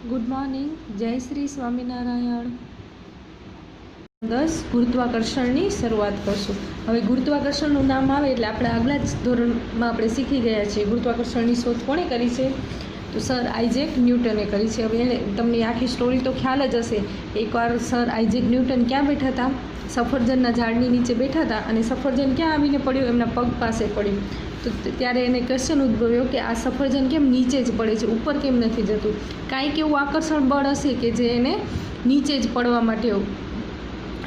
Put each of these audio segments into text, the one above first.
Good morning, જય શ્રી સ્વામિનારાયણ. 10 ગુરુત્વાકર્ષણની શરૂઆત કરશું. હવે ગુરુત્વાકર્ષણનું નામ આવે એટલે આપણે આગલા જ ધોરણમાં આપણે શીખી ગયા છીએ. ગુરુત્વાકર્ષણની શોધ કોણે કરી છે? તો સર આઇઝેક ન્યૂટને કરી છે. હવે એને તમને આખી સ્ટોરી તો ખ્યાલ જ હશે. એકવાર સર આઇઝેક ન્યૂટન ક્યાં બેઠા હતા? સફરજનના ઝાડની નીચે બેઠા હતા અને સફરજન ક્યાં આવીને પડ્યું? એમના પગ પાસે પડ્યું. તો ત્યારે એને ક્વેશ્ચન ઉદ્ભવ્યો કે આ સફરજન કેમ નીચે જ પડે છે, ઉપર કેમ નથી જતું? કાંઈક એવું આકર્ષણ બળ હશે કે જે એને નીચે જ પડવા માટે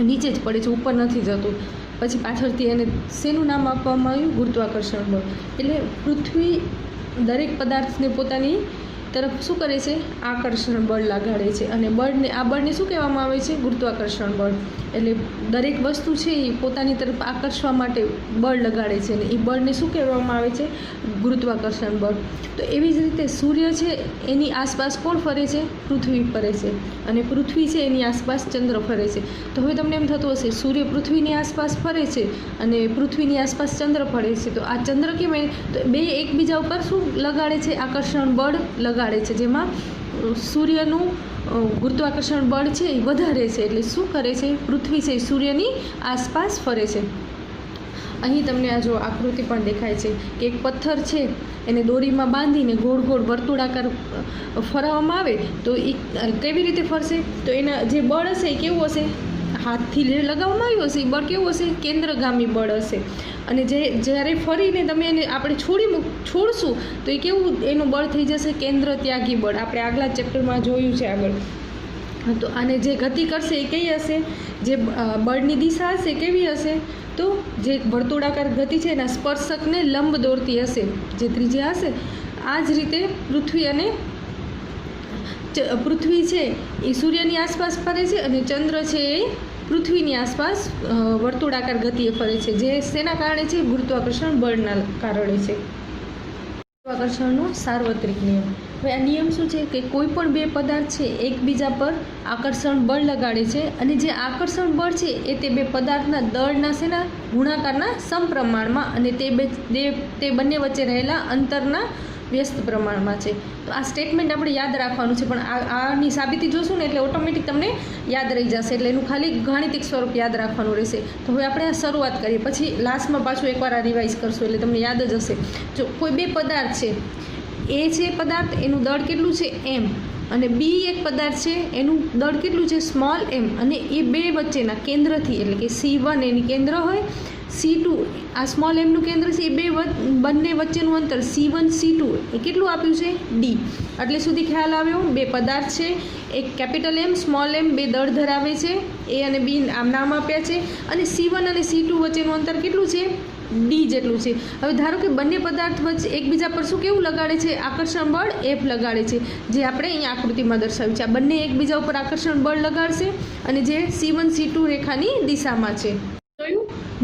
નીચે જ પડે છે, ઉપર નથી જતું. પછી પાછળથી એને શેનું નામ આપવામાં આવ્યું? ગુરુત્વાકર્ષણ બળ. એટલે પૃથ્વી દરેક પદાર્થને પોતાની તરફ શું કરે છે? આકર્ષણ બળ લગાડે છે. અને આ બળને શું કહેવામાં આવે છે? ગુરુત્વાકર્ષણ બળ. એટલે દરેક વસ્તુ છે એ પોતાની તરફ આકર્ષવા માટે બળ લગાડે છે અને એ બળને શું કહેવામાં આવે છે? ગુરુત્વાકર્ષણ બળ. તો એવી જ રીતે સૂર્ય છે એની આસપાસ કોણ ફરે છે? પૃથ્વી ફરે છે. અને પૃથ્વી છે એની આસપાસ ચંદ્ર ફરે છે. તો હવે તમને એમ થતું હશે સૂર્ય પૃથ્વીની આસપાસ ફરે છે અને પૃથ્વીની આસપાસ ચંદ્ર ફરે છે, તો આ ચંદ્ર કેમ? તો બે એકબીજા ઉપર શું લગાડે છે? આકર્ષણ બળ લગાડે છે, જેમાં સૂર્યનું ગુરુત્વાકર્ષણ બળ છે એ વધારે છે. એટલે શું કરે છે? પૃથ્વી છે સૂર્યની આસપાસ ફરે છે. અહીં તમને આ જો આકૃતિ પણ દેખાય છે કે એક પથ્થર છે એને દોરીમાં બાંધીને ગોળ ગોળ વર્તુળાકાર ફરાવવામાં આવે તો એ કેવી રીતે ફરશે? તો એના જે બળ હશે એ કેવું હશે? હાથથી લગાવવામાં આવ્યું હશે એ બળ કેવું હશે? કેન્દ્રગામી બળ હશે. અને જ્યારે ફરીને તમે એને આપણે છોડશું તો એ કેવું એનું બળ થઈ જશે? કેન્દ્ર ત્યાગી બળ. આપણે આગલા ચેપ્ટરમાં જોયું છે આગળ. તો આને જે ગતિ કરશે એ કઈ હશે? જે બળની દિશા હશે કેવી હશે? તો જે વર્તુળાકાર ગતિ છે એના સ્પર્શકને લંબ દોરતી હશે, જે ત્રિજ્યા હશે. આ જ રીતે પૃથ્વી છે એ સૂર્યની આસપાસ ફરે છે અને ચંદ્ર છે એ પૃથ્વીની આસપાસ વર્તુળાકાર ગતિએ ફરે છે. જે શેના કારણે છે? ગુરુત્વાકર્ષણ બળના કારણે છે. ગુરુત્વાકર્ષણનો સાર્વત્રિક નિયમ. હવે આ નિયમ શું છે કે કોઈ પણ બે પદાર્થ છે એકબીજા પર આકર્ષણ બળ લગાડે છે અને જે આકર્ષણ બળ છે એ તે બે પદાર્થના દળના શેના ગુણાકારના સમપ્રમાણમાં અને તે બંને વચ્ચે રહેલા અંતરના વ્યસ્ત પ્રમાણમાં છે. તો આ સ્ટેટમેન્ટ આપણે યાદ રાખવાનું છે, પણ આની સાબિતી જોશું ને એટલે ઓટોમેટિક તમને યાદ રહી જશે. એટલે એનું ખાલી ગાણિતિક સ્વરૂપ યાદ રાખવાનું રહેશે. તો હવે આપણે આ શરૂઆત કરીએ, પછી લાસ્ટમાં પાછું એકવાર આ રિવાઇઝ કરશું એટલે તમને યાદ જ હશે. જો કોઈ બે પદાર્થ છે, એ છે પદાર્થ, એનું દળ કેટલું છે? એમ. અને બી એક પદાર્થ છે એનું દળ કેટલું છે? સ્મોલ એમ. અને એ બે વચ્ચેના કેન્દ્રથી એટલે કે C1 એની કેન્દ્ર હોય, C2 આ સ્મોલ એમનું કેન્દ્ર છે, એ બંને વચ્ચેનું અંતર C1 C2 એ કેટલું આપ્યું છે? ડી. એટલે સુધી ખ્યાલ આવ્યો? બે પદાર્થ છે, એક કેપિટલ એમ સ્મોલ એમ બે દળ ધરાવે છે, એ અને બી આમ નામ આપ્યા છે. અને C1 અને C2 વચ્ચેનું અંતર કેટલું છે? ડી જેટલું છે. હવે ધારો કે બંને પદાર્થ વચ્ચે એકબીજા પર શું કેવું લગાડે છે? આકર્ષણ બળ F લગાડે છે, જે આપણે અહીંયા આકૃતિમાં દર્શાવ્યું છે. આ બંને એકબીજા ઉપર આકર્ષણ બળ લગાડશે અને જે C1 C2 રેખાની દિશામાં છે.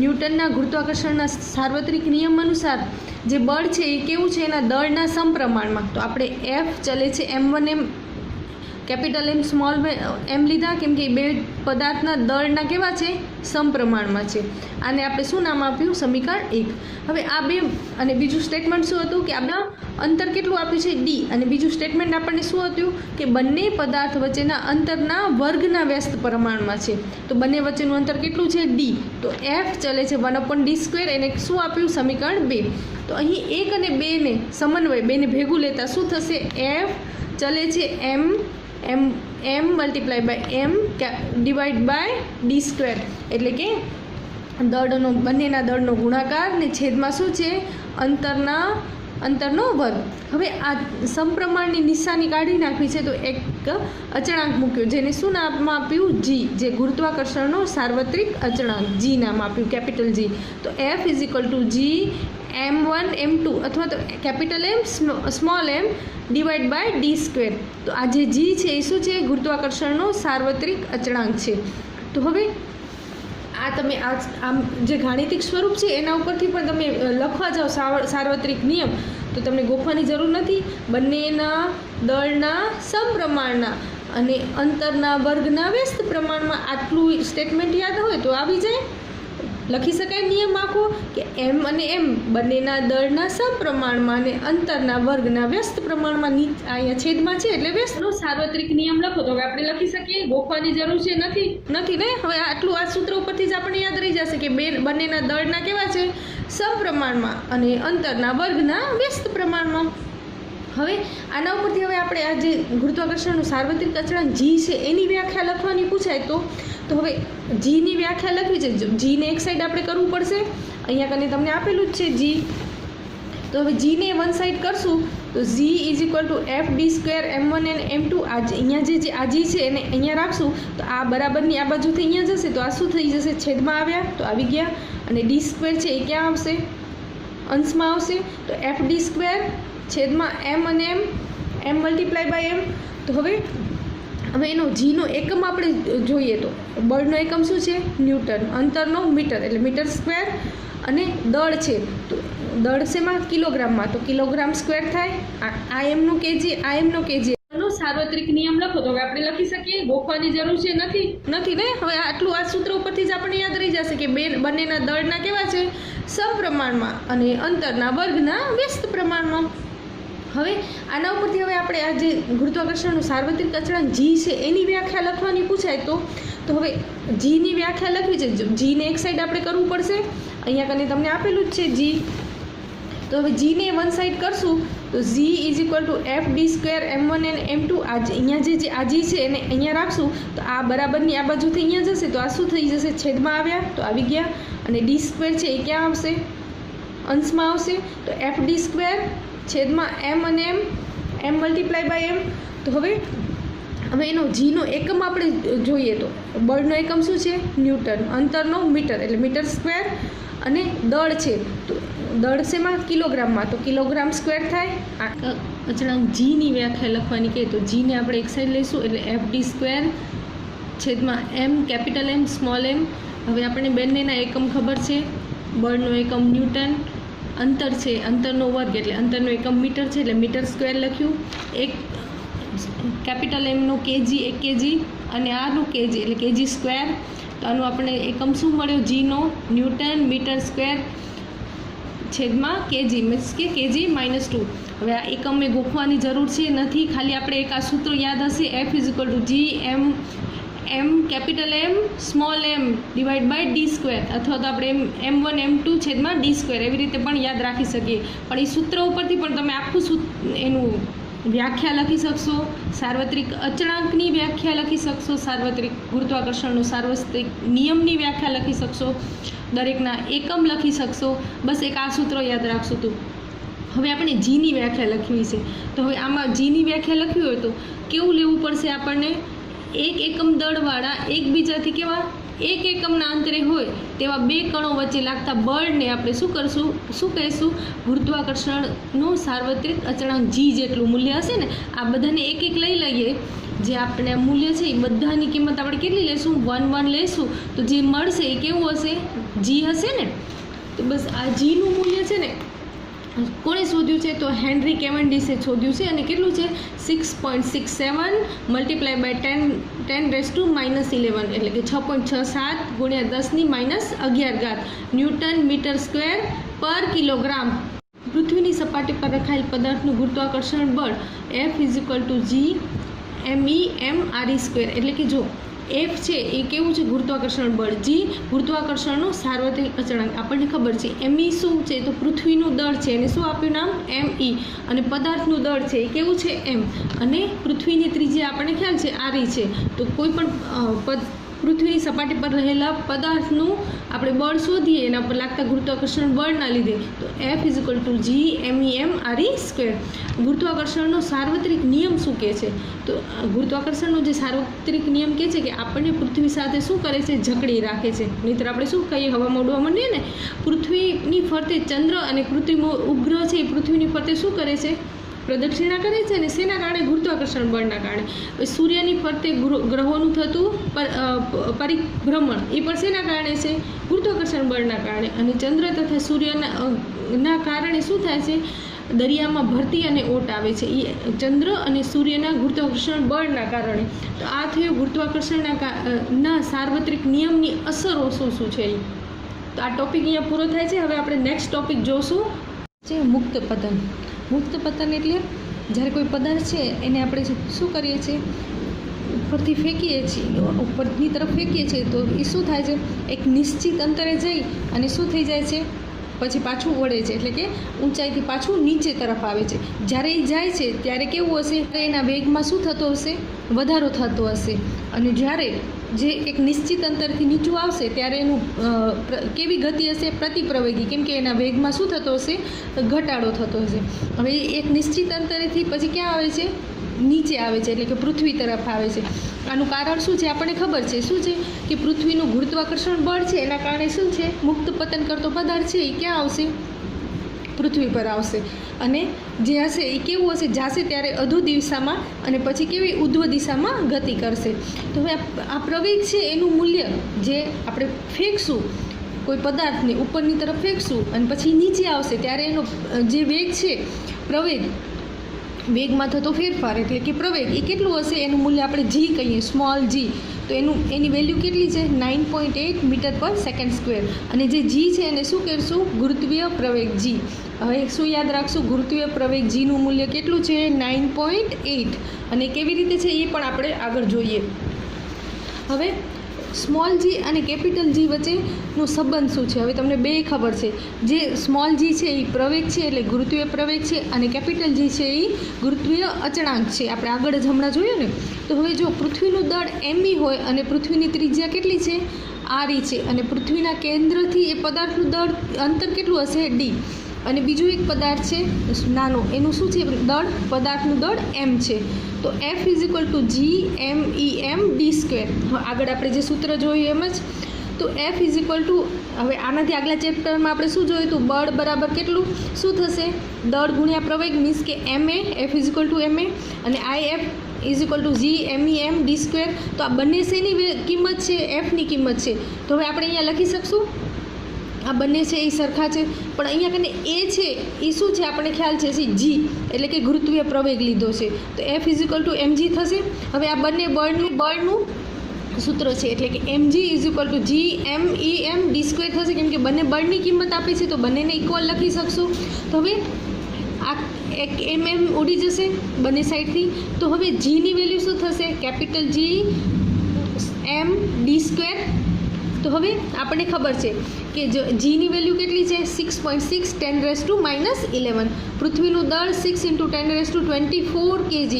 ન્યૂટનના ગુરુત્વાકર્ષણના સાર્વત્રિક નિયમ અનુસાર જે બળ છે એ કેવું છે? એના દળના સમપ્રમાણમાં. તો આપણે F ચલે છે M1 M capital M small M લીધા કેમ કે બે પદાર્થના દળના કેવા છે? સમપ્રમાણમાં છે. આને આપણે શું નામ આપ્યું? સમીકરણ 1. હવે આ બે અને બીજું સ્ટેટમેન્ટ શું હતું કે આપણા અંતર કેટલું આપ્યું છે? ડી. અને બીજું સ્ટેટમેન્ટ આપણને શું હતું કે બંને પદાર્થ વચ્ચેના અંતરના વર્ગના વ્યસ્ત પ્રમાણમાં છે. તો બંને વચ્ચેનું અંતર કેટલું છે? ડી. તો F ચલે છે 1/d². એને શું આપ્યું? સમીકરણ 2. તો અહીં 1 અને 2 ને સમન્વય બેને ભેગું લેતા શું થશે? F ચલે છે m multiply by m divide by d². એટલે કે બંનેના દળનો ગુણાકાર ને છેદમાં શું છે? અંતરનો વર્ગ. હવે આ સમપ્રમાણની નિશાની કાઢી નાખવી છે તો એક અચળાંક મૂક્યો જેને શું નામ આપ્યું? જી. જે ગુરુત્વાકર્ષણનો સાર્વત્રિક અચળાંક જી નામ આપ્યું, કેપિટલ જી. તો F = G M1 M2 અથવા તો capital M small m divide by d². તો આ જે જી છે એ શું છે? ગુરુત્વાકર્ષણનો સાર્વત્રિક અચળાંક છે. તો હવે આ તમે આમ જે ગાણિતિક સ્વરૂપ છે એના ઉપરથી પણ તમે લખવા જાઓ સાર્વત્રિક નિયમ તો તમને ગોખવાની જરૂર નથી. બંનેના દળના સમપ્રમાણના અને અંતરના વર્ગના વ્યસ્ત પ્રમાણમાં આટલું સ્ટેટમેન્ટ યાદ હોય તો આવી જાય. લખી શકાય નિયમ આખો કે એમ અને એમ બંનેના દળના સમપ્રમાણમાં અને અંતરના વર્ગના વ્યસ્ત પ્રમાણમાં અહીંયા છેદમાં છે એટલે વ્યસ્તનો સાર્વત્રિક નિયમ લખો. તો હવે આપણે લખી શકીએ, ગોખવાની જરૂર છે નથી ને. હવે આટલું આ સૂત્ર ઉપરથી જ આપણને યાદ રહી જશે કે બંનેના દળના કેવા છે, સમપ્રમાણમાં અને અંતરના વર્ગના વ્યસ્ત પ્રમાણમાં. હવે આના ઉપરથી હવે આપણે આ જે ગુરુત્વાકર્ષણનું સાર્વત્રિક અચળાંક જી છે એની વ્યાખ્યા લખવાની પૂછાય તો હવે જીની વ્યાખ્યા લખવી છે. જીને એક સાઈડ આપણે કરવું પડશે, અહીંયા કને તમને આપેલું જ છે જી. તો હવે જીને વન સાઈડ કરશું તો G is equal to F D square M1 અને M2. અહીંયા જે આ જી છે એને અહીંયા રાખશું તો આ બરાબરની આ બાજુથી અહીંયા જશે તો આ શું થઈ જશે, છેદમાં આવ્યા તો આવી ગયા. અને ડી સ્ક્વેર છે એ ક્યાં આવશે, અંશમાં આવશે. તો એફ ડી સ્ક્વેર છેદમાં M અને M મલ્ટીપ્લાય બાય M. તો હવે એનો જીનો એકમ આપણે જોઈએ તો બળનો એકમ શું છે, ન્યૂટન, અંતરનો મીટર એટલે મીટર સ્ક્વેર, અને દળ છે તો દળ શેમાં, કિલોગ્રામમાં, તો કિલોગ્રામ સ્ક્વેર થાય. આ એમનો કેજી, આ એમનો કેજી. સાર્વત્રિક નિયમ લખો. તો હવે આપણે લખી શકીએ, ગોખવાની જરૂર છે નથી ને. હવે આટલું આ સૂત્ર ઉપરથી જ આપણને યાદ રહી જશે કે બંનેના દળના કેવા છે, સમપ્રમાણમાં અને અંતરના વર્ગના વ્યસ્ત પ્રમાણમાં. હવે આના ઉપરથી હવે આપણે આ જે ગુરુત્વાકર્ષણનું સાર્વત્રિક અચળાંક જી છે એની વ્યાખ્યા લખવાની પૂછાય તો હવે જીની વ્યાખ્યા લખવી છે. જીને એક સાઈડ આપણે કરવું પડશે, અહીંયા કને તમને આપેલું જ છે જી. તો હવે જીને વન સાઈડ કરશું તો G is equal to F D square M1 અને M2. અહીંયા જે આ જી છે એને અહીંયા રાખશું તો આ બરાબરની આ બાજુથી અહીંયા જશે તો આ શું થઈ જશે, છેદમાં આવ્યા તો આવી ગયા. અને ડી સ્ક્વેર છે એ ક્યાં આવશે, અંશમાં આવશે. તો એફ ડી સ્ક્વેર છેદમાં M અને M મલ્ટીપ્લાય બાય M. તો હવે એનો જીનો એકમ આપણે જોઈએ તો બળનો એકમ શું છે, ન્યૂટન, અંતરનો મીટર એટલે મીટર સ્ક્વેર, અને દળ છે તો દળ શેમાં, કિલોગ્રામમાં, તો કિલોગ્રામ સ્ક્વેર થાય. અચળાંક જીની વ્યાખ્યા લખવાની કહે તો જીને આપણે એક સાઈડ લઈશું એટલે એફ ડી સ્ક્વેર છેદમાં M capital M small m. હવે આપણને બંનેના એકમ ખબર છે, બળનો એકમ ન્યૂટન, અંતર છે અંતરનો વર્ગ એટલે અંતરનો એકમ મીટર છે એટલે મીટર સ્ક્વેર લખ્યું. એક કેપિટલ એમનો કેજી 1 kg અને આનું કેજી એટલે કેજી સ્ક્વેર. તો આનું આપણે એકમ શું મળ્યો, જીનો, ન્યૂટન મીટર સ્ક્વેર છેદમાં કેજી મીન્સ કે કેજી -2. હવે આ એકમે ગોખવાની જરૂર છે નથી, ખાલી આપણે એક આ સૂત્ર યાદ હશે, F is equal to G M capital M small m divide by D square, અથવા તો આપણે M1 M2 છેદમાં ડી સ્ક્વેર એવી રીતે પણ યાદ રાખી શકીએ. પણ એ સૂત્ર ઉપરથી પણ તમે આખું એનું વ્યાખ્યા લખી શકશો, સાર્વત્રિક અચળાંકની વ્યાખ્યા લખી શકશો, સાર્વત્રિક ગુરુત્વાકર્ષણનો સાર્વત્રિક નિયમની વ્યાખ્યા લખી શકશો, દરેકના એકમ લખી શકશો. બસ એક આ સૂત્ર યાદ રાખશું તું. હવે આપણે જીની વ્યાખ્યા લખવી છે તો હવે આમાં જીની વ્યાખ્યા લખવી હોય તો કેવું લેવું પડશે આપણને, એક એકમ દળવાળા એકબીજાથી કેવા એક એકમના અંતરે હોય તેવા બે કણો વચ્ચે લાગતા બળને આપણે શું કહીશું, ગુરુત્વાકર્ષણનું સાર્વત્રિક અચળાંક જી જેટલું મૂલ્ય હશે ને, આ બધાને એક એક લઈ લઈએ. જે આપણે મૂલ્ય છે એ બધાની કિંમત આપણે કેટલી લઈશું, 1 લઈશું. તો જે મળશે એ કેવું હશે, જી હશે ને. તો બસ આ જીનું મૂલ્ય છે ને કોણે શોધ્યું છે, તો હેનરી કેવન્ડિશે શોધ્યું છે. અને કેટલું છે, 6.67 મલ્ટીપ્લાય બાય 10⁻11 એટલે કે 6.67 ગુણ્યા 10⁻11 ન્યૂટન મીટર સ્ક્વેર પર કિલોગ્રામ. પૃથ્વીની સપાટી પર રખાયેલ પદાર્થનું ગુરુત્વાકર્ષણ બળ F is equal to G MEM/RE². એટલે કે જો એફ છે એ કેવું છે, ગુરુત્વાકર્ષણ બળ, જી ગુરુત્વાકર્ષણનો સાર્વત્રિક અચળાંક. આપણને ખબર છે ME શું છે, તો પૃથ્વીનું દળ છે એને શું આપ્યું નામ, ME. અને પદાર્થનું દળ છે એ કેવું છે, M. અને પૃથ્વીની ત્રિજ્યા આપણને ખ્યાલ છે RE છે. તો કોઈ પણ પૃથ્વીની સપાટી પર રહેલા પદાર્થનું આપણે બળ શોધીએ એના પર લાગતા ગુરુત્વાકર્ષણ બળના લીધે તો F is equal to G MEM/RE². ગુરુત્વાકર્ષણનો સાર્વત્રિક નિયમ શું કહે છે, તો ગુરુત્વાકર્ષણનો જે સાર્વત્રિક નિયમ કહે છે કે આપણને પૃથ્વી સાથે શું કરે છે, જકડી રાખે છે. નહીંતર આપણે શું કહીએ, હવામાં ઉડવા માંડીએ ને. પૃથ્વીની ફરતે ચંદ્ર અને કૃત્રિમ ઉપગ્રહ છે એ પૃથ્વીની ફરતે શું કરે છે, પ્રદક્ષિણા કરે છે. અને શેના કારણે, ગુરુત્વાકર્ષણ બળના કારણે. સૂર્યની ફરતે ગ્રહોનું થતું પરિભ્રમણ એ પણ શેના કારણે છે, ગુરુત્વાકર્ષણ બળના કારણે. અને ચંદ્ર તથા સૂર્યના કારણે શું થાય છે, દરિયામાં ભરતી અને ઓટ આવે છે, એ ચંદ્ર અને સૂર્યના ગુરુત્વાકર્ષણ બળના કારણે. તો આ થયું ગુરુત્વાકર્ષણના સાર્વત્રિક નિયમની અસરો શું છે. તો આ ટોપિક અહીંયા પૂરો થાય છે. હવે આપણે નેક્સ્ટ ટોપિક જોશું છે મુક્ત પતન. મુક્ત પતન એટલે જ્યારે કોઈ પદાર્થ છે એને આપણે શું કરીએ છીએ, ઉપરથી ફેંકીએ છીએ, ઉપરની તરફ ફેંકીએ છીએ, તો એ શું થાય છે, એક નિશ્ચિત અંતરે જઈ અને શું થઈ જાય છે, પછી પાછું વળે છે, એટલે કે ઊંચાઈથી પાછું નીચે તરફ આવે છે. જ્યારે એ જાય છે ત્યારે કેવું હશે, એના વેગમાં શું થતો હશે, વધારો થતો હશે. અને જ્યારે જે એક નિશ્ચિત અંતરથી નીચું આવશે ત્યારે એનું કેવી ગતિ હશે, પ્રતિપ્રવેગી, કેમ કે એના વેગમાં શું થતો હશે, ઘટાડો થતો હશે. હવે એક નિશ્ચિત અંતરેથી પછી ક્યાં આવે છે, નીચે આવે છે, એટલે કે પૃથ્વી તરફ આવે છે. આનું કારણ શું છે આપણને ખબર છે. શું છે કે પૃથ્વીનું ગુરુત્વાકર્ષણ બળ છે, એના કારણે શું છે, મુક્ત પતન કરતો પદાર્થ છે એ ક્યાં આવશે, પૃથ્વી પર આવશે. અને જે હશે એ કેવું હશે, જાશે ત્યારે અધુ દિશામાં અને પછી કેવી ઉધ્વ દિશામાં ગતિ કરશે. તો હવે આ પ્રવેગ છે એનું મૂલ્ય જે આપણે ફેંકશું, કોઈ પદાર્થને ઉપરની તરફ ફેંકશું અને પછી નીચે આવશે ત્યારે એનો જે વેગ છે, પ્રવેગ, વેગમાં થતો ફેરફાર એટલે કે પ્રવેગ, એ કેટલું હશે, એનું મૂલ્ય આપણે જી કહીએ, સ્મોલ જી. તો એની વેલ્યુ કેટલી છે, 9.8 મીટર પર સેકન્ડ સ્ક્વેર. અને જે જી છે એને શું કહેશું, ગુરુત્વીય પ્રવેગ જી. હવે શું યાદ રાખશું, ગુરુત્વીય પ્રવેગ જીનું મૂલ્ય કેટલું છે, 9.8. અને કેવી રીતે છે એ પણ આપણે આગળ જોઈએ. હવે સ્મોલ જી અને કેપિટલ જી વચ્ચેનો સંબંધ શું છે, હવે તમને બે ખબર છે. જે સ્મોલ જી છે એ પ્રવેગ છે એટલે ગુરુત્વીય પ્રવેગ છે, અને કેપિટલ જી છે એ ગુરુત્વીય અચળાંક છે. આપણે આગળ જ હમણાં જોયું ને. તો હવે જો પૃથ્વીનું દળ એમવી હોય અને પૃથ્વીની ત્રિજ્યા કેટલી છે, આરી છે, અને પૃથ્વીના કેન્દ્રથી એ પદાર્થનું દળ અંતર કેટલું હશે, ડી. અને બીજું એક પદાર્થ છે નાનો, એનું શું છે, દળ, પદાર્થનું દળ એમ છે. તો F = G(m)(E)m(d²). આગળ આપણે જે સૂત્ર જોયું એમ જ. તો F = હવે આનાથી આગલા ચેપ્ટરમાં આપણે શું જોયું હતું, બળ બરાબર કેટલું શું થશે, દળ ગુણ્યા પ્રવેગ, મીન્સ કે ma, F = ma, અને IF = G(m)(E)m(d²). તો આ બંને શેની કિંમત છે, એફની કિંમત છે. તો હવે આપણે અહીંયા લખી શકશું, આ બંને છે એ સરખા છે, પણ અહીંયા કને એ છે એ શું છે આપણને ખ્યાલ છે, જી એટલે કે ગુરુત્વીય પ્રવેગ લીધો છે. તો F = mg થશે. હવે આ બંને બળનું સૂત્ર છે એટલે કે mg = G(m)(E)m(d²) થશે, કેમ કે બંને બળની કિંમત આપી છે તો બંનેને ઇક્વલ લખી શકશું. તો હવે આ એક ઉડી જશે બંને સાઈડથી. તો હવે જીની વેલ્યુ શું થશે, કેપિટલ G(m)(d²). તો હવે આપણને ખબર છે કે જીની વેલ્યુ કેટલી છે, 6.6 10⁻⁻11. પૃથ્વીનું દળ 6 × 10⁻24 kg,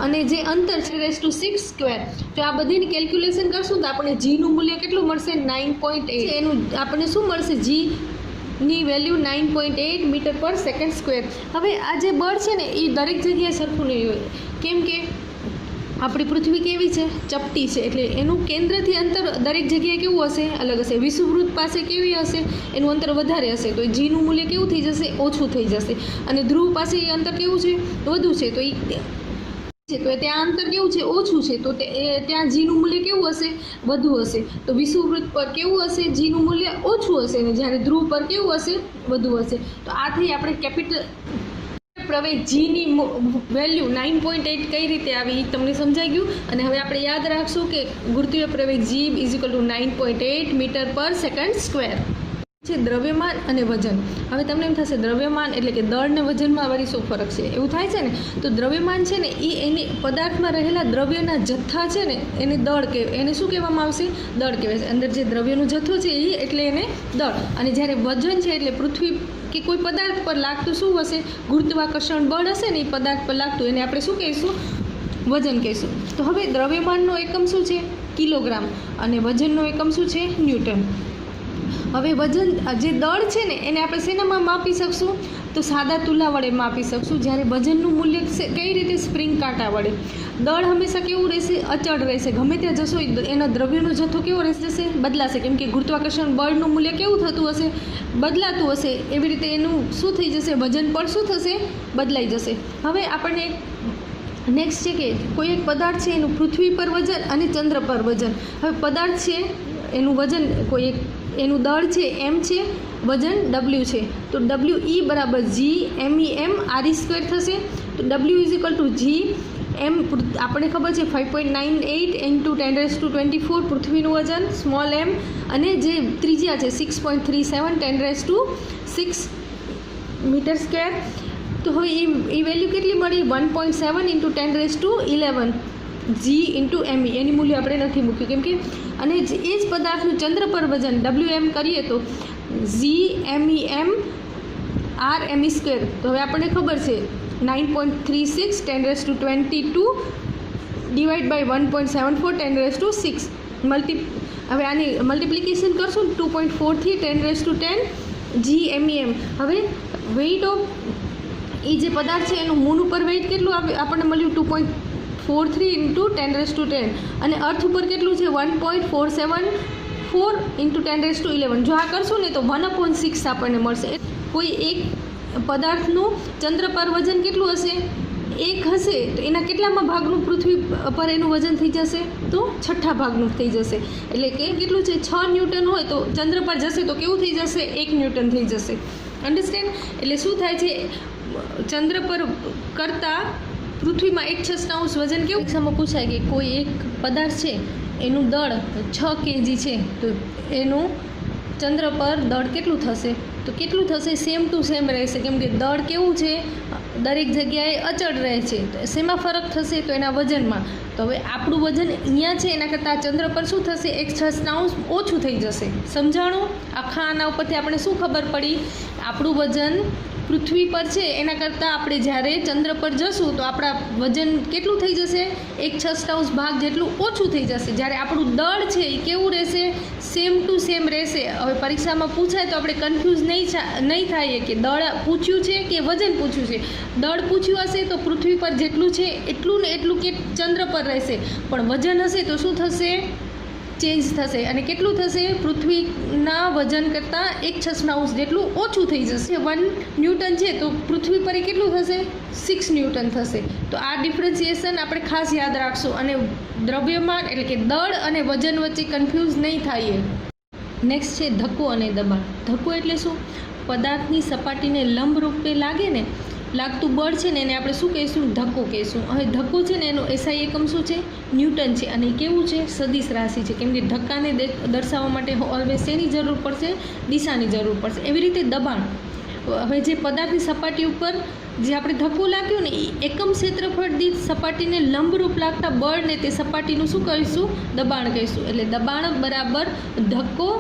અને જે અંતર છે 10⁻6². તો આ બધીની કેલ્ક્યુલેશન કરશું તો આપણે જીનું મૂલ્ય કેટલું મળશે, 9.8. એનું આપણને શું મળશે, જીની વેલ્યુ 9.8 મીટર પર સેકન્ડ સ્ક્વેર. હવે આ જે બળ છે ને એ દરેક જગ્યાએ સરખું નહીં હોય, કેમ કે આપણી પૃથ્વી કેવી છે, ચપટી છે, એટલે એનું કેન્દ્રથી અંતર દરેક જગ્યાએ કેવું હશે, અલગ હશે. વિષુવવૃત્ત પાસે કેવી હશે, એનું અંતર વધારે હશે, તો જીનું મૂલ્ય કેવું થઈ જશે, ઓછું થઈ જશે. અને ધ્રુવ પાસે એ અંતર કેવું છે, વધુ છે, તો ત્યાં અંતર કેવું છે, ઓછું છે, તો ત્યાં જીનું મૂલ્ય કેવું હશે, વધુ હશે. તો વિષુવવૃત્ત પર કેવું હશે, જીનું મૂલ્ય ઓછું હશે, અને જ્યારે ધ્રુવ પર કેવું હશે, વધુ હશે. તો આ થઈ આપણે કેપિટલ પ્રવેગ જીની વેલ્યુ 9.8 કઈ રીતે આવી તમને સમજાઈ ગયું. અને હવે આપણે યાદ રાખશું કે ગુરુત્વીય પ્રવેગ G = 9.8 મીટર પર સેકન્ડ સ્ક્વેર છે. દ્રવ્યમાન અને વજન. હવે તમને એમ થશે દ્રવ્યમાન એટલે કે દળ ને વજનમાં વળી શું ફરક છે, એવું થાય છે ને. તો દ્રવ્યમાન છે ને એ એની પદાર્થમાં રહેલા દ્રવ્યના જથ્થા છે ને એને દળ એને શું કહેવામાં આવશે, દળ કહેવાય છે. અંદર જે દ્રવ્યનો જથ્થો છે એ એટલે એને દળ. અને જ્યારે વજન છે એટલે પૃથ્વી કે કોઈ પદાર્થ પર લાગતું શું હશે, ગુરુત્વાકર્ષણ બળ હશે ને એ પદાર્થ પર લાગતું, એને આપણે શું કહીશું, વજન કહીશું. તો હવે દ્રવ્યમાનનો એકમ શું છે, કિલોગ્રામ, અને વજનનો એકમ શું છે, ન્યૂટન. હવે વજન જે દળ છે ને એને આપણે શેનામાં માપી શકશું, તો સાદા તુલા વડે માપી શકશું. જ્યારે વજનનું મૂલ્ય કઈ રીતે, સ્પ્રિંગ કાંટા વડે. દળ હંમેશા કેવું રહેશે, અચળ રહેશે. ગમે ત્યાં જશો એના દ્રવ્યનો જથ્થો કેવો રહેશે, બદલાશે, કેમ કે ગુરુત્વાકર્ષણ બળનું મૂલ્ય કેવું થતું હશે, બદલાતું હશે. એવી રીતે એનું શું થઈ જશે, વજન પણ શું થશે, બદલાઈ જશે. હવે આપણને નેક્સ્ટ છે કે કોઈ એક પદાર્થ છે એનું પૃથ્વી પર વજન અને ચંદ્ર પર વજન. હવે પદાર્થ છે એનું વજન કોઈ એક, એનું દળ છે m છે, વજન w છે. તો W E = G(m)(E)m(r²) થશે. તો W = G એમ આપણે ખબર છે 5.98 ઇન્ટુ 10⁻24 પૃથ્વીનું વજન સ્મોલ એમ, અને જે ત્રિજ્યા છે 6.37 10⁻6 મીટર સ્ક્વેર. તો હવે એ વેલ્યુ કેટલી મળી? 1.7 ઇન્ટુ 10⁻11 જી ઇન્ટુ એમઈ. એની મૂલ્ય આપણે નથી મૂક્યું કેમ કે, અને એ જ પદાર્થનું ચંદ્ર પર વજન WM કરીએ તો GMEM RME². તો હવે આપણને ખબર છે 9.36 10⁻22 ડિવાઈડ બાય 1.74 10⁻6 હવે આની મલ્ટિપ્લિકેશન કરશું 2.43 10⁻10 GMEM. હવે વેઇટ ઓફ એ જે પદાર્થ છે એનું મૂન ઉપર વેઇટ કેટલું આપણને મળ્યું? 2.43 ઇન્ટુ 10⁻10, અને અર્થ ઉપર કેટલું છે? 1.474 ઇન્ટુ 10⁻11. જો આ કરશું ને તો 1/6 આપણને મળશે. કોઈ એક પદાર્થનું ચંદ્ર પર વજન કેટલું હશે? 1 હશે તો એના કેટલામાં ભાગનું પૃથ્વી પર એનું વજન થઈ જશે? તો 6ઠા ભાગનું થઈ જશે. એટલે કે કેટલું છે? 6 ન્યૂટન હોય તો ચંદ્ર પર જશે તો કેવું થઈ જશે? 1 ન્યૂટન થઈ જશે. અન્ડરસ્ટેન્ડ? એટલે શું થાય છે? ચંદ્ર પર કરતાં પૃથ્વીમાં 1/6 વજન કેવું? પરીક્ષામાં પૂછાય કે કોઈ એક પદાર્થ છે એનું દળ 6 kg છે તો એનું ચંદ્ર પર દળ કેટલું થશે? તો કેટલું થશે? સેમ ટુ સેમ રહેશે, કેમ કે દળ કેવું છે? દરેક જગ્યાએ અચળ રહે છે. તો શેમાં ફરક થશે? તો એના વજનમાં. તો હવે આપણું વજન અહીંયા છે એના કરતાં ચંદ્ર પર શું થશે? 1/6 ઓછું થઈ જશે. સમજાણું? આખા આના ઉપરથી આપણે શું ખબર પડી? આપણું વજન પૃથ્વી પર છે એના કરતાં આપણે જ્યારે ચંદ્ર પર જશું તો આપણા વજન કેટલું થઈ જશે? 1/6 ભાગ જેટલું ઓછું થઈ જશે. જ્યારે આપણું દળ છે એ કેવું રહેશે? સેમ ટુ સેમ રહેશે. હવે પરીક્ષામાં પૂછાય તો આપણે કન્ફ્યુઝ નહીં થાય કે દળ પૂછ્યું છે કે વજન પૂછ્યું છે. દળ પૂછ્યું હશે તો પૃથ્વી પર જેટલું છે એટલું ને એટલું કે ચંદ્ર પર રહેશે, પણ વજન હશે તો શું થશે? ચેન્જ થશે. અને કેટલું થશે? પૃથ્વીના વજન કરતાં 1/6 જેટલું ઓછું થઈ જશે. 1 ન્યૂટન છે તો પૃથ્વી પર કેટલું થશે? 6 ન્યૂટન થશે. તો આ ડિફરન્સિએશન આપણે ખાસ યાદ રાખશું, અને દ્રવ્યમાન એટલે કે દળ અને વજન વચ્ચે કન્ફ્યુઝ નહીં થાય. નેક્સ્ટ છે ધક્કો અને દબાણ. ધક્કો એટલે શું? પદાર્થની સપાટીને લંબ રૂપે લાગતું બળ છે ને એને આપણે શું કહીશું? ધક્કો કહીશું. હવે ધક્કો છે ને એનો એસઆઈ એકમ શું છે? ન્યૂટન છે. અને કેવું છે? સદિશ રાશિ છે, કેમ કે ધક્કાને દર્શાવવા માટે ઓલવેઝ શેની જરૂર પડશે? દિશાની જરૂર પડશે. એવી રીતે દબાણ. હવે જે પદાર્થની સપાટી ઉપર જે આપણે ધક્કો લાગ્યો ને એ એકમ ક્ષેત્રફળ દીઠ સપાટીને લંબરૂપ લાગતા બળને તે સપાટીનું શું કહીશું? દબાણ કહીશું. એટલે દબાણ બરાબર ધક્કો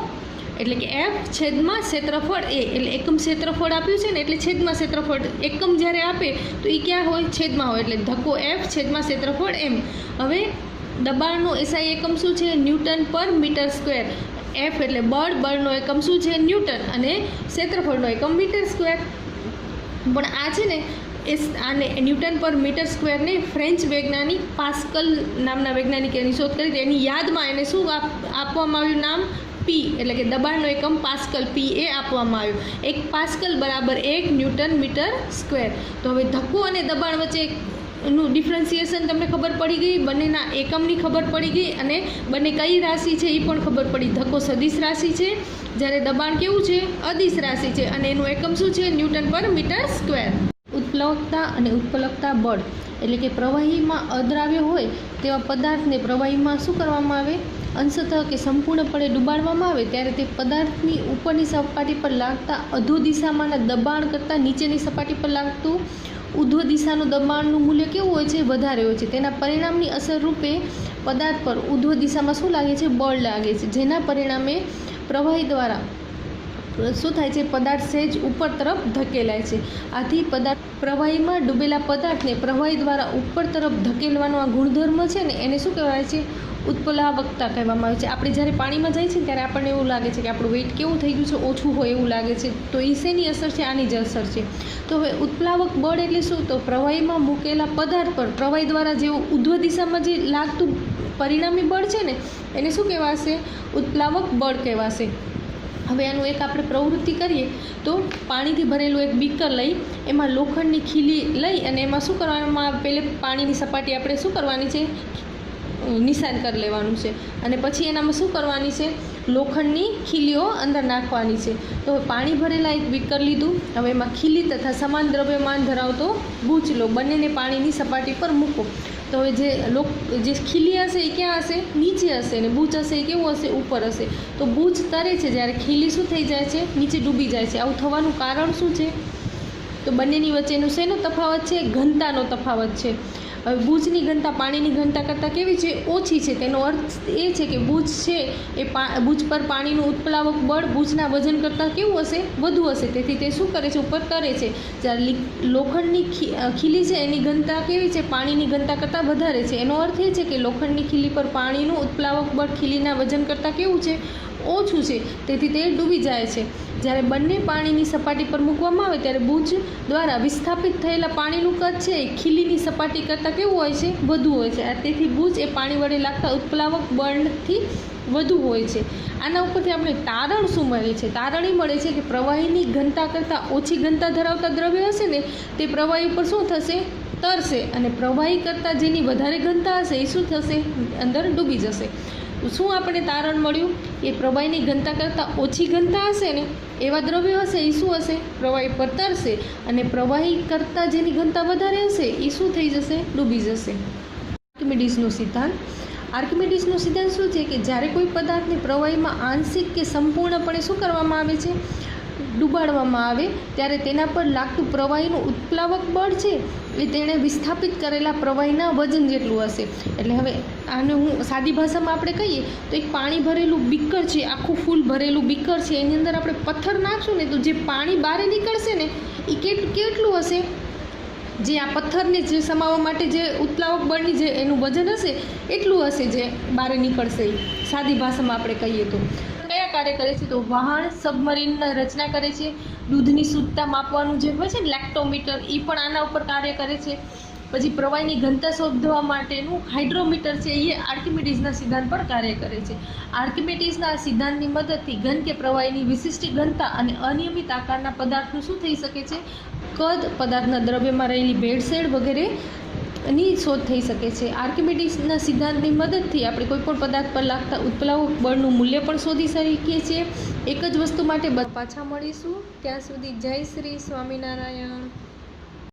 એટલે કે F છેદમાં ક્ષેત્રફળ A. એટલે એકમ ક્ષેત્રફળ આપ્યું છે ને એટલે છેદમાં ક્ષેત્રફળ. એકમ જ્યારે આપે તો એ ક્યાં હોય? છેદમાં હોય. એટલે ધક્કો F છેદમાં ક્ષેત્રફળ M. હવે દબાણનો એસઆઈ એકમ શું છે? ન્યૂટન પર મીટર સ્ક્વેર. F એટલે બળનો એકમ શું છે? ન્યૂટન, અને ક્ષેત્રફળનો એકમ મીટર સ્ક્વેર. પણ આ છે ને આને ન્યૂટન પર મીટર સ્ક્વેરને ફ્રેન્ચ વૈજ્ઞાનિક પાસ્કલ નામના વૈજ્ઞાનિકે શોધ કરી. એની યાદમાં એને શું આપવામાં આવ્યું નામ? P. એટલે કે દબાણનો એકમ પાસ્કલ PA આપવામાં આવ્યું. 1 પાસ્કલ બરાબર 1 ન્યૂટન મીટર સ્ક્વેર. તો હવે ધક્કો અને દબાણ વચ્ચેનું ડિફરન્સિએશન તમને ખબર પડી ગઈ, બંનેના એકમની ખબર પડી ગઈ, અને બંને કઈ રાશિ છે એ પણ ખબર પડી. ધક્કો સદિશ રાશિ છે, જ્યારે દબાણ કેવું છે? અદિશ રાશિ છે, અને એનું એકમ શું છે? ન્યૂટન પર મીટર સ્ક્વેર. ઉત્પ્લવકતા અને ઉત્પ્લવકતા બળ એટલે કે પ્રવાહીમાં અદ્રાવ્ય હોય તેવા પદાર્થને પ્રવાહીમાં શું કરવામાં આવે? અંશતઃ કે સંપૂર્ણપણે ડૂબાડવામાં આવે ત્યારે તે પદાર્થની ઉપરની સપાટી પર લાગતા અધો દિશામાંના દબાણ કરતાં નીચેની સપાટી પર લાગતું ઉધ્વ દિશાનું દબાણનું મૂલ્ય કેવું હોય છે? વધારે હોય છે. તેના પરિણામની અસર રૂપે પદાર્થ પર ઉધ્વ દિશામાં શું લાગે છે? બળ લાગે છે, જેના પરિણામે પ્રવાહી દ્વારા શું થાય છે? પદાર્થ સહેજ ઉપર તરફ ધકેલાય છે. આથી પ્રવાહીમાં ડૂબેલા પદાર્થને પ્રવાહી દ્વારા ઉપર તરફ ધકેલવાનો આ ગુણધર્મ છે ને એને શું કહેવાય છે? ઉત્પ્લાવકતા કહેવામાં આવે છે. આપણે જ્યારે પાણીમાં જઈએ છીએ ત્યારે આપણને એવું લાગે છે કે આપણું વેઇટ કેવું થઈ ગયું છે? ઓછું હોય એવું લાગે છે. તો એ શેની અસર છે? આની જ અસર છે. તો હવે ઉત્પ્લાવક બળ એટલે શું? તો પ્રવાહીમાં મૂકેલા પદાર્થ પર પ્રવાહી દ્વારા જેવું ઉધ્વ દિશામાં જે લાગતું પરિણામી બળ છે ને એને શું કહેવાશે? ઉત્પ્લાવક બળ કહેવાશે. હવે આનું એક આપણે પ્રવૃત્તિ કરીએ તો પાણીથી ભરેલું એક બીકર લઈ એમાં લોખંડની ખીલી લઈ અને એમાં શું કરવાનું? પહેલે પાણીની સપાટી આપણે શું કરવાની છે? નિશાન કરી લેવાનું છે, અને પછી એનામાં શું કરવાની છે? લોખંડની ખીલીઓ અંદર નાખવાની છે. તો પાણી ભરેલા એક બીકર લીધું. હવે એમાં ખીલી તથા સમાન દ્રવ્યમાન ધરાવતો બૂચ લો. બંનેને પાણીની સપાટી પર મૂકો. તો હવે જે ખીલી હશે એ ક્યાં હશે? નીચે હશે, ને બૂચ હશે એ કેવું હશે? ઉપર હશે. તો બૂચ તરે છે જ્યારે ખીલી શું થઈ જાય છે? નીચે ડૂબી જાય છે. આવું થવાનું કારણ શું છે? તો બંનેની વચ્ચેનો શેનો તફાવત છે? ઘનતાનો તફાવત છે. હવે બૂચની ઘનતા પાણીની ઘનતા કરતાં કેવી છે? ઓછી છે. તેનો અર્થ એ છે કે બૂચ છે એ બૂચ પર પાણીનું ઉત્પ્લાવક બળ બૂચના વજન કરતાં કેવું હશે? વધુ હશે. તેથી તે શું કરે છે? ઉપર તરે છે. જ્યારે લોખંડની ખીલી છે એની ઘનતા કેવી છે? પાણીની ઘનતા કરતાં વધારે છે. એનો અર્થ એ છે કે લોખંડની ખીલી પર પાણીનું ઉત્પ્લાવક બળ ખીલીના વજન કરતાં કેવું છે? ઓછું છે. તેથી તે ડૂબી જાય છે. જ્યારે બંને પાણીની સપાટી પર મૂકવામાં આવે ત્યારે બૂચ દ્વારા વિસ્થાપિત થયેલા પાણીનું કદ છે એ ખીલીની સપાટી કરતાં કેવું હોય છે? વધુ હોય છે. તેથી બૂચ એ પાણી વડે લાગતા ઉત્પ્લાવક બળથી વધુ હોય છે. આના ઉપરથી આપણે તારણ શું મળે છે? તારણ એ મળે છે કે પ્રવાહીની ઘનતા કરતાં ઓછી ઘનતા ધરાવતા દ્રવ્ય હશે ને તે પ્રવાહી ઉપર શું થશે? તરશે. અને પ્રવાહી કરતાં જેની વધારે ઘનતા હશે એ શું થશે? અંદર ડૂબી જશે. શું આપણે તારણ મળ્યું? એ પ્રવાહીની ઘનતા કરતાં ઓછી ઘનતા હશે ને એવા દ્રવ્યો હશે એ શું હશે? પ્રવાહી પર તરશે. અને પ્રવાહી કરતાં જેની ઘનતા વધારે હશે એ શું થઈ જશે? ડૂબી જશે. આર્કિમિડીઝનો સિદ્ધાંત. આર્કિમિડીઝનો સિદ્ધાંત શું છે? કે જ્યારે કોઈ પદાર્થને પ્રવાહીમાં આંશિક કે સંપૂર્ણપણે શું કરવામાં આવે છે? ડૂબાડવામાં આવે ત્યારે તેના પર લાગતું પ્રવાહીનું ઉત્પ્લાવક બળ છે એ તેણે વિસ્થાપિત કરેલા પ્રવાહીના વજન જેટલું હશે. એટલે હવે આને હું સાદી ભાષામાં આપણે કહીએ તો એક પાણી ભરેલું બીકર છે, આખું ફૂલ ભરેલું બીકર છે, એની અંદર આપણે પથ્થર નાખશું ને તો જે પાણી બહાર નીકળશે ને એ કેટલું હશે? જે આ પથ્થરને જે સમાવવા માટે જે ઉત્પ્લાવક બળની જે એનું વજન હશે એટલું હશે જે બહાર નીકળશે. સાદી ભાષામાં આપણે કહીએ તો કયા કાર્ય કરે છે? તો વહાણ સબમરીનની રચના કરે છે. દૂધની શુદ્ધતા માપવાનું જે હોય છે ને લેક્ટોમીટર એ પણ આના ઉપર કાર્ય કરે છે. પછી પ્રવાહીની ઘનતા શોધવા માટેનું હાઇડ્રોમીટર છે એ આર્કિમિડીઝના સિદ્ધાંત પર કાર્ય કરે છે. આર્કિમિડીઝના સિદ્ધાંતની મદદથી ઘન કે પ્રવાહીની વિશિષ્ટ ઘનતા અને અનિયમિત આકારના પદાર્થનું શું થઈ શકે છે? કદ, પદાર્થના દ્રવ્યમાં રહેલી ભેળસેળ વગેરેની શોધ થઈ શકે છે. આર્કિમિડીઝના સિદ્ધાંતની મદદથી આપણે કોઈપણ પદાર્થ પર લાગતા ઉત્પ્લાવક બળનું મૂલ્ય પણ શોધી શકીએ છીએ. એક જ વસ્તુ માટે પાછા મળીશું. ત્યાં સુધી જય શ્રી સ્વામિનારાયણ.